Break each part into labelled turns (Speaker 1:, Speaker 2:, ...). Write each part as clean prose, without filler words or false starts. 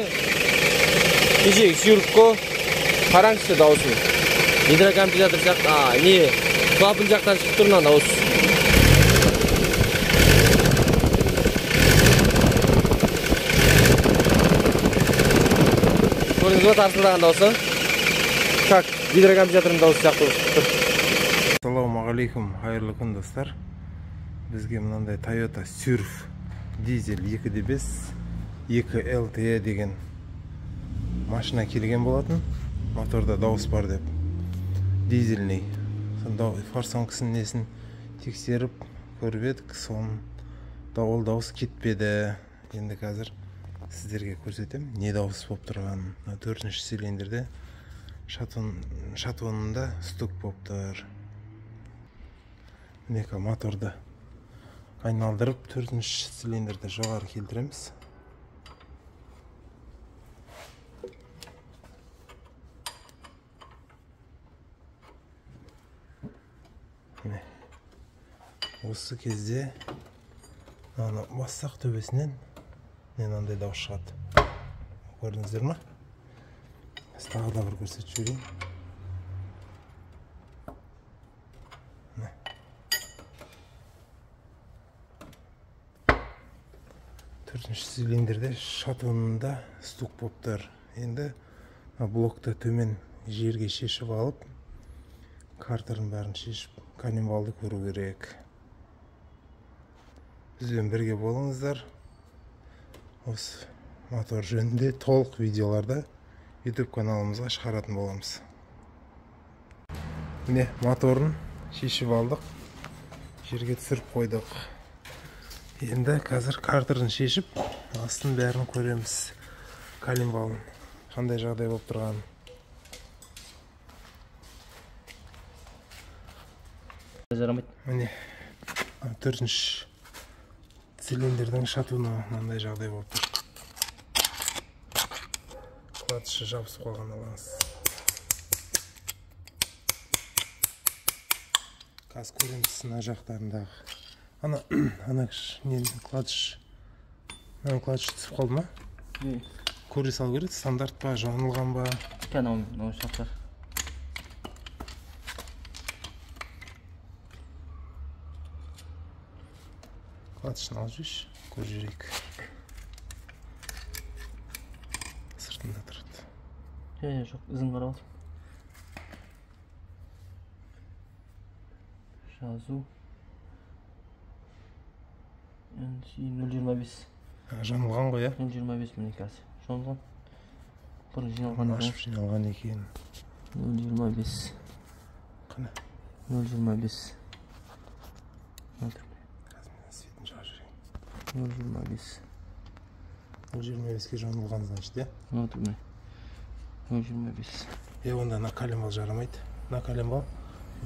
Speaker 1: Кеше сүйрікко қараңызшы дауысын. Гидрокомпенсатор жақтан, не клапан жақтан шығып тұрынан дауыс. Көрдіңіз ба тарсылдаған дауысы? Как гидрокомпенсаторның дауысы сияқты тұр.
Speaker 2: Ассалаумағалейкум, қайырлы күн достар. Бізге мынандай Toyota Surf дизель 2.5 2LTE деген машина келген болатын. Моторда дауыс бар деп. Дизельный. Сонда форсункасын несін тексеріп көріп едік. Соның ол дауыс кетпеді. Енді қазір сіздерге көрсетем, не дауыс болып тұрған. 4-ші цилиндрде шатунында стук болып тұр. Нека моторды айналдырып 4-ші цилиндрді жоғары келтіреміз. Осы кезде бастақ төбесінен мынандай дауыс шығады. Көрдіңіздер ме? Тағы да бір көрсетіп жіберейін. 4-ші цилиндрде шатунында стук болып тұр. Енді блокты төмен жерге шешіп алып, картарын бәрін шешіп, коленвалды көру керек. Бізбен бірге болыңыздар. Осы мотор жөнінде толық видеоларда YouTube каналымызға шығаратын боламыз. Міне моторын шешіп алдық, жерге түсіріп қойдық. Енді қазір картарын шешіп, астын бәрін көреміз. Коленвалын қандай жағдай болып тұрған. Міне 4-ші цилиндрдің шатуына мынандай жағдай болып тұр. Клатшы жабысып қалған алаңыз. Қазір көреміз сына жақтарындағы. Ана клатш түсіп қалды ма? Көре сал көреді, стандарт па, жанылған ба?
Speaker 1: Канал шақтар.
Speaker 2: Клатшын алып жүрші, көр жүрейік. Сыртында тұрады.
Speaker 1: Жоқ, ізін қарап отыр. Жазу 0.25.
Speaker 2: Жанылған ғой,
Speaker 1: 0.25 міне қазір. Жанылған. Бұрын жиналған екен.
Speaker 2: Ашып жиналған екен.
Speaker 1: 0.25.
Speaker 2: Қана?
Speaker 1: 0.25. 0.25.
Speaker 2: 0.25-ке жанылған, значит, е?
Speaker 1: Отыр міне. 0.25.
Speaker 2: Онда на коленвал жарамайды. На коленвал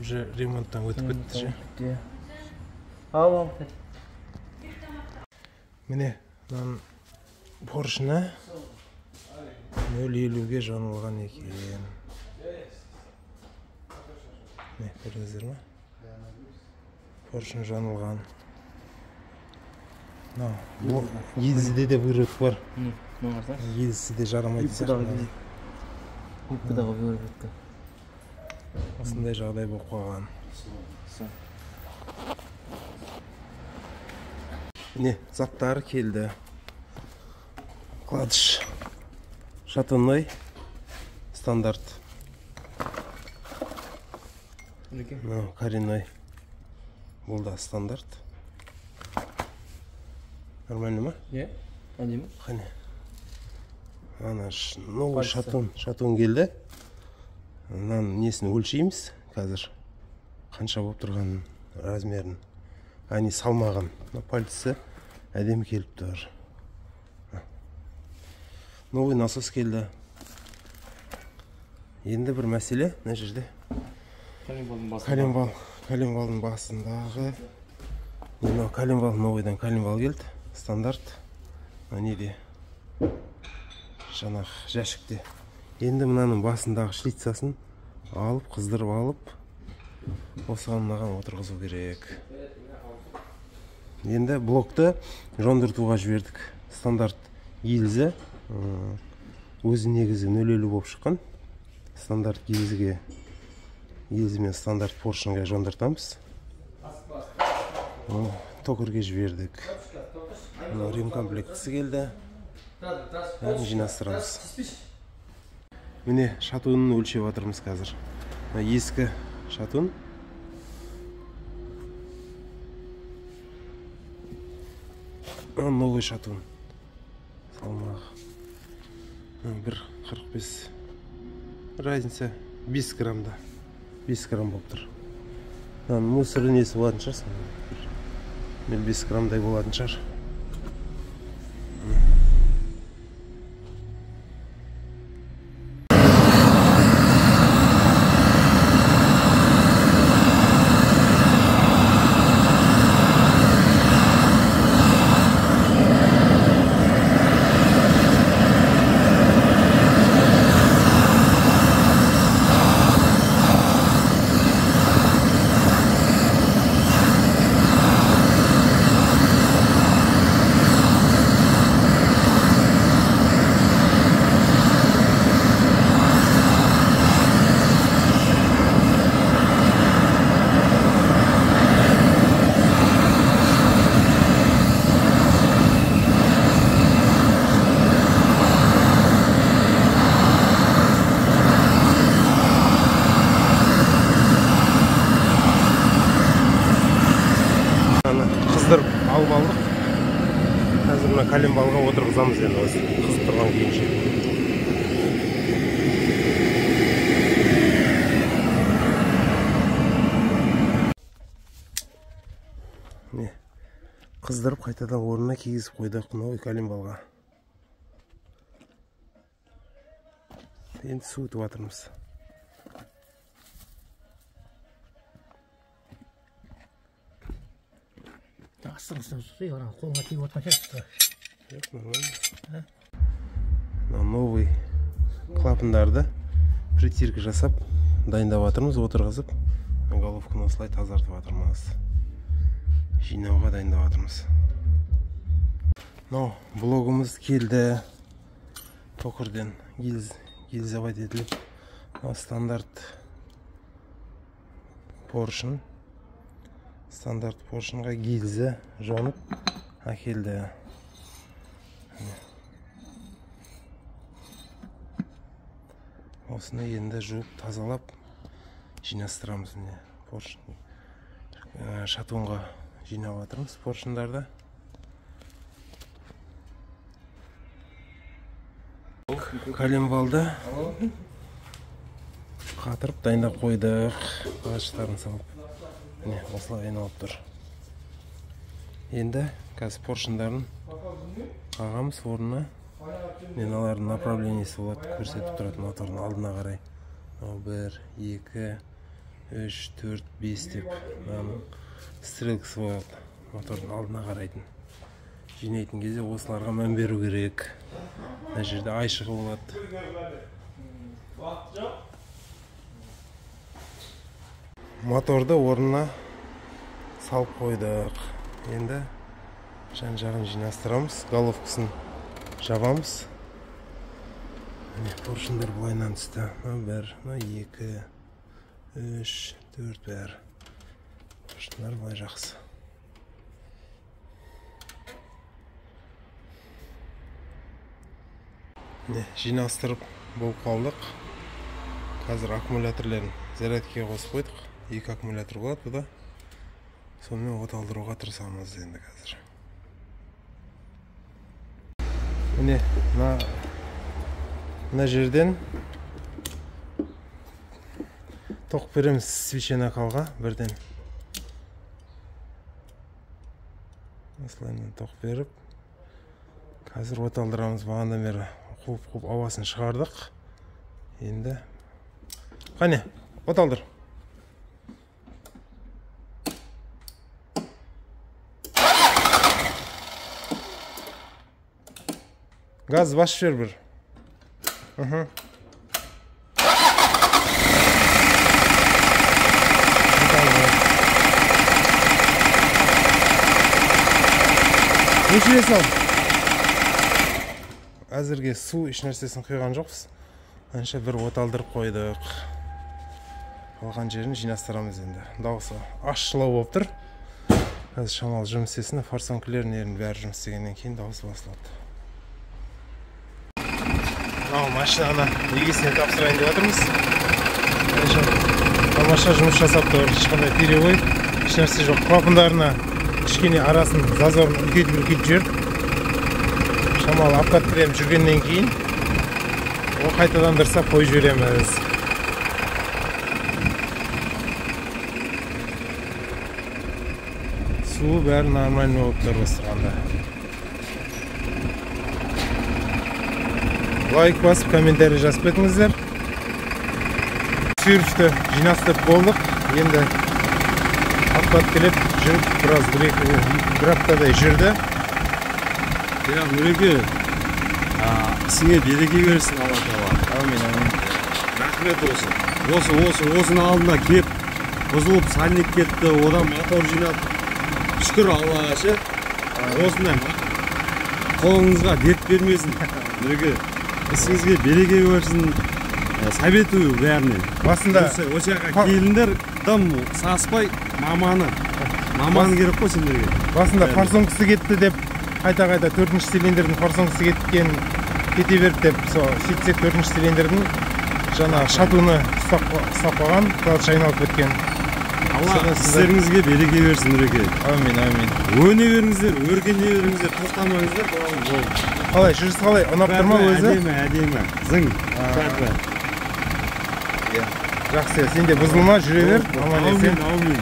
Speaker 2: уже ремонттан өтіп кетті.
Speaker 1: Алам.
Speaker 2: Міне, поршына 0.50-ге жанылған екен. Не, көрдіңіздер ме? Поршын жанылған. Едізіде де вырвет бар. Едізі де жарамайды сияқты.
Speaker 1: Көппідағы вырветті.
Speaker 2: Осындай жағдай болып қойған. Не, заттары келді. Кладыш шатунной стандарт. Коренной. Бұл да стандарт. Нормально ма?
Speaker 1: Әдемі.
Speaker 2: Қане. Новый шатун келді. Несін өлшейміз қазір. Қанша болып тұрған размерін. Они салмаған. Пальцы әдемі келіп тұр. Новый насос келді. Енді бір мәселе, мына жерде. Коленвалдың басындағы. Коленвал, новыйдан коленвал келді. Стандарт. Неде? Жаңағы жәшікте. Енді мынаның басындағы шлицасын алып, қыздырып алып, осыған мынаған отырғызу керек. Енді блокты жондыртуға жібердік. Стандарт гильза, Өзі негізі 0,50 болып шыққан. Стандарт гильзіге, гильзімен стандарт поршынға жондыртамыз. Токарьге жібердік. Рим комплектісі келді. Бәрін жинастырамыз. Міне шатунын өлшеп жатырмыз қазір. Ескі шатун. Новый шатун. Салмағы 1,45. Разница 5 граммда. 5 грамм болып тұр. Мусор несі болатын шығар. 5 граммдай болатын шығар. Қыздырып алып алдық. Қазір мына коленвалға отырғызамыз енді осы қызып тұрған күйінше. Қыздырып қайтадан орнына кигізіп қойдық новый коленвалға. Енді суытып жатырмыз.
Speaker 3: Қолға тиіп отқан шығар.
Speaker 2: Жоқ, нормально. Новый клапандарды притирка жасап дайындап жатырмыз, отырғызып. Головканы осылай тазартып жатырмыз. Жинауға дайындап жатырмыз. Блогымыз келді. Токарьден гильзовать етіліп. Стандарт поршын. Стандарт поршынға гильзі жонып әкелді. Осыны енді жуып тазалап жинастырамыз. Шатунға жинап жатырмыз поршындарды. Коленвалды қатырып дайындап қойдық. Ағаштарын салып. Осылай айналып тұр. Енді қазір поршындарын қағамыз орнына. Алардың направлениесі болады, көрсетіп тұрады мотордың алдына қарай. 1, 2, 3, 4, 5 деп стрелкасы болады мотордың алдына қарайтын. Жинайтын кезде осыларға мән беру керек. Мына жерде айшығы болады. Моторды орнына салып қойдық. Енді жан-жағын жинастырамыз, головкасын жабамыз. Поршындар бұлайынан түсті. 1, 2, 3, 4 бәрі. Поршындар бұлай жақсы. Жинастырып болып қалдық. Қазір аккумуляторларын зарядкеге қосып қойдық. 2 аккумулятор болады бұда. Сонымен оталдыруға тырысамыз енді қазір. Мына жерден тоқ береміз свеченакалға бірден. Осылаймен тоқ беріп, қазір оталдырамыз. Бағандан бері қуып ауасын шығардық. Енді қане, оталдыр. Gaz baş ver bir. Өшіре сал. әзірге су еш нәрсесін құйған жоқпыз. Анша бір от алдырып қойдық. Қалған жерін жинастырамыз енді. Дауысы ащылау болып тұр. Қазір шамалы жұмыс істесін, форсункілерін бәрі жұмыс істегеннен кейін дауысы басылады. Машинаны егесіне тапсырайын деп жатырмыз. Тамаша жұмыс жасап тұр, ешқандай перебой, еш нәрсе жоқ. Клапандарына кішкене арасын зазорын үлкейтіп жібердік. Шамалы аппарат кірем жүргеннен кейін ол қайтадан дұрыстап қойып жібереміз. Су бәрі нормальный болып тұр бастырғанда. Лайк басып, комментарий жазып кетіңіздер. Сүйірішті жинастырып болдық. Енді аппарат келіп жүріп, біраз бір аптадай жүрді.
Speaker 3: Нұреке, сіңе береке берсін Алла Тағала.
Speaker 2: Әмин.
Speaker 3: Рахмет осы. Осының алдында кеп, бұзылып сальник кетті, одан мотор жинап. Шүкір Аллаға ше. Осындай қолыңызға дерт бермесін. Нұреке, ісіңізге береке берсін. Советую бәріне.
Speaker 2: Басында
Speaker 3: осы жаққа келіндер дым саспай маманы керек қой сендерге.
Speaker 2: Басында форсункасы кетті деп қайта-қайта 4-ші цилиндрдің форсункасы кете берді деп, сөйтсек 4-ші цилиндрдің жаңа шатуны ұстап қалған, қалды айналып кеткен.
Speaker 3: Алла сіздеріңізге береке берсін Нұреке.
Speaker 2: Әмин.
Speaker 3: Өне беріңіздер, өркендей беріңіздер, тоқтамаңыздар.
Speaker 2: Қалай, жүріс қалай? Ұнап тұр ма өзі?
Speaker 3: Әдемі. Зың.
Speaker 2: Жақсы, сен де бұзылма, жүре бер.
Speaker 3: Аумин.